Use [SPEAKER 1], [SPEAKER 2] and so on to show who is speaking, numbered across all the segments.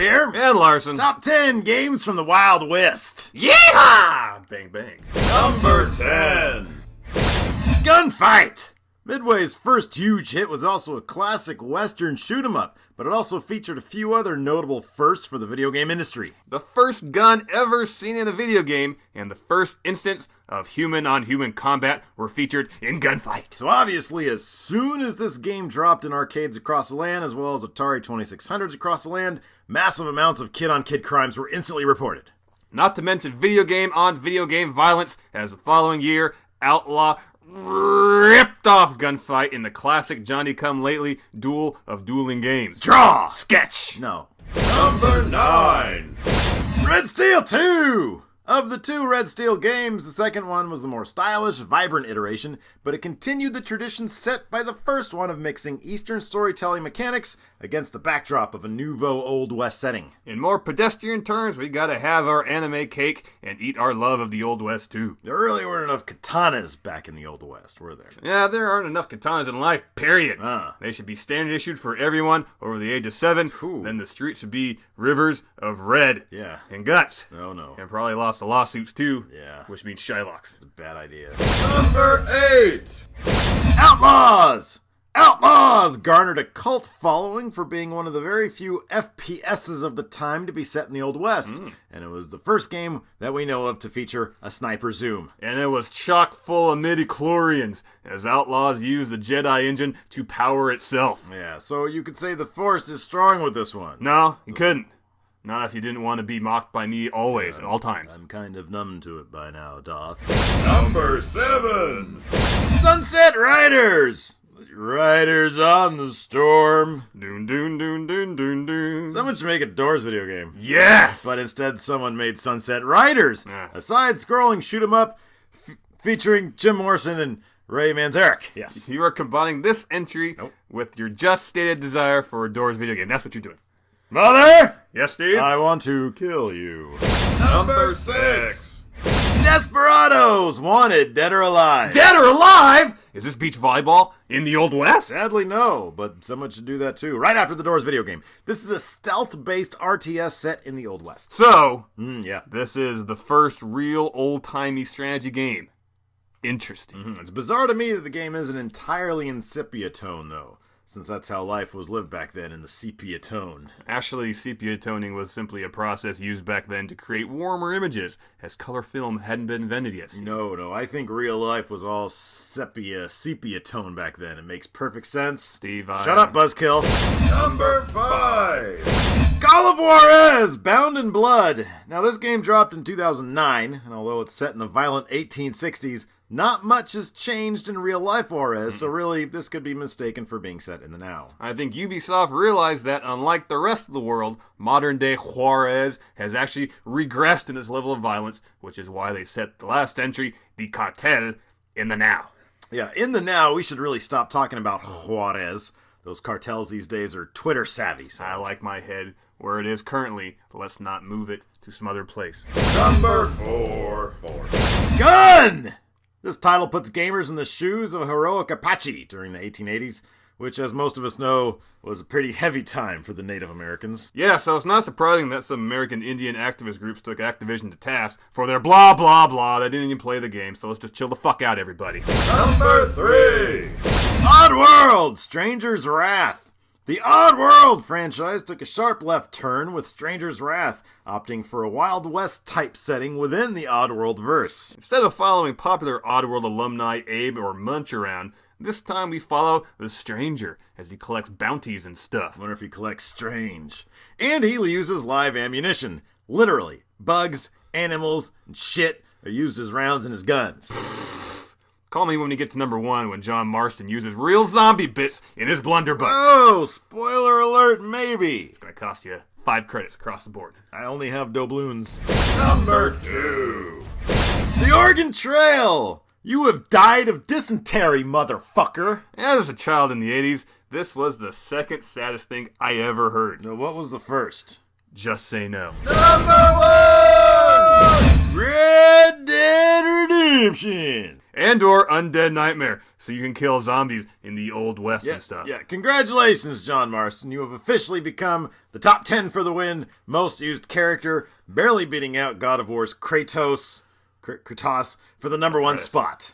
[SPEAKER 1] here.
[SPEAKER 2] And Larson.
[SPEAKER 1] Top 10 games from the Wild West.
[SPEAKER 2] Yeehaw! Bang, bang.
[SPEAKER 1] Number 10. Gunfight. Midway's first huge hit was also a classic Western shoot-'em-up, but it also featured a few other notable firsts for the video game industry.
[SPEAKER 2] The first gun ever seen in a video game, and the first instance of human-on-human combat were featured in Gunfight.
[SPEAKER 1] So obviously, as soon as this game dropped in arcades across the land, as well as Atari 2600s across the land, massive amounts of kid-on-kid crimes were instantly reported.
[SPEAKER 2] Not to mention video game-on-video game violence, as the following year, Outlaw ripped off Gunfight in the classic Johnny-come-lately Duel of Dueling Games.
[SPEAKER 1] Draw!
[SPEAKER 2] Sketch!
[SPEAKER 1] No.
[SPEAKER 3] Number 9.
[SPEAKER 1] Red Steel 2! Of the two Red Steel games, the second one was the more stylish, vibrant iteration, but it continued the tradition set by the first one of mixing Eastern storytelling mechanics against the backdrop of a nouveau Old West setting.
[SPEAKER 2] In more pedestrian terms, we gotta have our anime cake and eat our love of the Old West too.
[SPEAKER 1] There really weren't enough katanas back in the Old West, were there?
[SPEAKER 2] Yeah, there aren't enough katanas in life, period. They should be standard issued for everyone over the age of 7.
[SPEAKER 1] Ooh.
[SPEAKER 2] Then the street should be rivers of red and guts.
[SPEAKER 1] Oh no.
[SPEAKER 2] And probably lots of lawsuits too,
[SPEAKER 1] Yeah.
[SPEAKER 2] which means Shylocks.
[SPEAKER 1] It's a bad idea.
[SPEAKER 3] Number 8.
[SPEAKER 1] Outlaws! Outlaws garnered a cult following for being one of the very few FPSs of the time to be set in the Old West, and it was the first game that we know of to feature a sniper zoom.
[SPEAKER 2] And it was chock full of midi-chlorians, as Outlaws used the Jedi engine to power itself.
[SPEAKER 1] Yeah, so you could say the Force is strong with this one.
[SPEAKER 2] No, you couldn't. Not if you didn't want to be mocked by me always, at all times.
[SPEAKER 1] I'm kind of numb to it by now, Doth.
[SPEAKER 3] Number 7.
[SPEAKER 1] Sunset Riders! Riders on the storm.
[SPEAKER 2] Doon, doon, doon, doon, doon, doon.
[SPEAKER 1] Someone should make a Doors video game.
[SPEAKER 2] Yes!
[SPEAKER 1] But instead, someone made Sunset Riders,
[SPEAKER 2] Yeah.
[SPEAKER 1] a side-scrolling shoot-'em-up featuring Jim Morrison and Ray Manzarek. Yes.
[SPEAKER 2] You are combining this entry with your just stated desire for a Doors video game. That's what you're doing.
[SPEAKER 1] Mother!
[SPEAKER 2] Yes, Steve?
[SPEAKER 1] I want to kill you.
[SPEAKER 3] Number 6.
[SPEAKER 1] Desperados! Wanted, dead or alive.
[SPEAKER 2] Dead or alive? Is this beach volleyball in the Old West?
[SPEAKER 1] Sadly, no, but someone should do that too. Right after the Doors video game. This is a stealth-based RTS set in the Old West.
[SPEAKER 2] So,
[SPEAKER 1] Yeah.
[SPEAKER 2] this is the first real old-timey strategy game. Interesting.
[SPEAKER 1] It's bizarre to me that the game isn't entirely in sepia tone, though, since that's how life was lived back then, in the sepia tone.
[SPEAKER 2] Actually, sepia toning was simply a process used back then to create warmer images, as color film hadn't been invented yet. Steve.
[SPEAKER 1] No, I think real life was all sepia tone back then. It makes perfect sense.
[SPEAKER 2] Steve,
[SPEAKER 1] Shut up, Buzzkill.
[SPEAKER 3] Number 5.
[SPEAKER 1] Call of Juarez, Bound in Blood. Now, this game dropped in 2009, and although it's set in the violent 1860s, not much has changed in real-life Juarez, so really, this could be mistaken for being set in the now.
[SPEAKER 2] I think Ubisoft realized that, unlike the rest of the world, modern-day Juarez has actually regressed in its level of violence, which is why they set the last entry, the cartel, in the now.
[SPEAKER 1] Yeah, in the now, we should really stop talking about Juarez. Those cartels these days are Twitter savvy. So.
[SPEAKER 2] I like my head where it is currently. Let's not move it to some other place.
[SPEAKER 3] Number 4.
[SPEAKER 1] Gun! This title puts gamers in the shoes of a heroic Apache during the 1880s, which, as most of us know, was a pretty heavy time for the Native Americans.
[SPEAKER 2] Yeah, so it's not surprising that some American Indian activist groups took Activision to task for their blah, blah, blah. They didn't even play the game, so let's just chill the fuck out, everybody.
[SPEAKER 3] Number 3.
[SPEAKER 1] Oddworld! Stranger's Wrath. The Oddworld franchise took a sharp left turn with Stranger's Wrath, opting for a Wild West type setting within the Oddworld verse.
[SPEAKER 2] Instead of following popular Oddworld alumni Abe or Munch around, this time we follow the Stranger as he collects bounties and stuff.
[SPEAKER 1] Wonder if he collects strange. And he uses live ammunition. Literally. Bugs, animals, and shit are used as rounds in his guns.
[SPEAKER 2] Call me when we get to number 1 when John Marston uses real zombie bits in his blunderbuss.
[SPEAKER 1] Oh, spoiler alert, maybe.
[SPEAKER 2] It's gonna cost you 5 credits across the board.
[SPEAKER 1] I only have doubloons.
[SPEAKER 3] Number 2.
[SPEAKER 1] The Oregon Trail! You have died of dysentery, motherfucker!
[SPEAKER 2] As a child in the 80s, this was the second saddest thing I ever heard.
[SPEAKER 1] Now, what was the first?
[SPEAKER 2] Just say no.
[SPEAKER 3] Number 1.
[SPEAKER 1] Red Dead Redemption!
[SPEAKER 2] And or Undead Nightmare, so you can kill zombies in the Old West and stuff.
[SPEAKER 1] Yeah, congratulations, John Marston. You have officially become the top 10 for the win, most used character, barely beating out God of War's Kratos for the number 1 spot.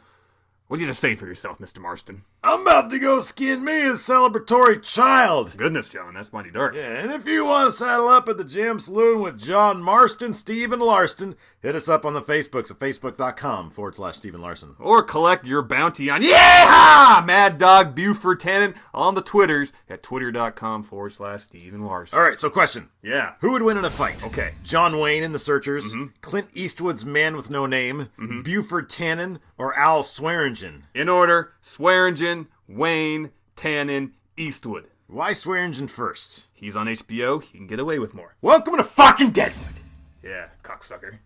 [SPEAKER 2] What do you have to say for yourself, Mr. Marston?
[SPEAKER 1] I'm about to go skin me a celebratory child.
[SPEAKER 2] Goodness, John, that's mighty dark.
[SPEAKER 1] Yeah, and if you want to saddle up at the Gym Saloon with John Marston, Steve and Larson, hit us up on the Facebooks at facebook.com/Steve and Larson.
[SPEAKER 2] Or collect your bounty on Mad Dog Buford Tannen on the Twitters at twitter.com/Steve and Larson.
[SPEAKER 1] All right, so question.
[SPEAKER 2] Yeah.
[SPEAKER 1] Who would win in a fight?
[SPEAKER 2] Okay.
[SPEAKER 1] John Wayne in The Searchers, Clint Eastwood's Man with No Name, Buford Tannen, or Al Swearingen?
[SPEAKER 2] In order, Swearingen, Wayne, Tannen, Eastwood.
[SPEAKER 1] Why Swearingen first?
[SPEAKER 2] He's on HBO, he can get away with more.
[SPEAKER 1] Welcome to fucking Deadwood.
[SPEAKER 2] Yeah, cocksucker.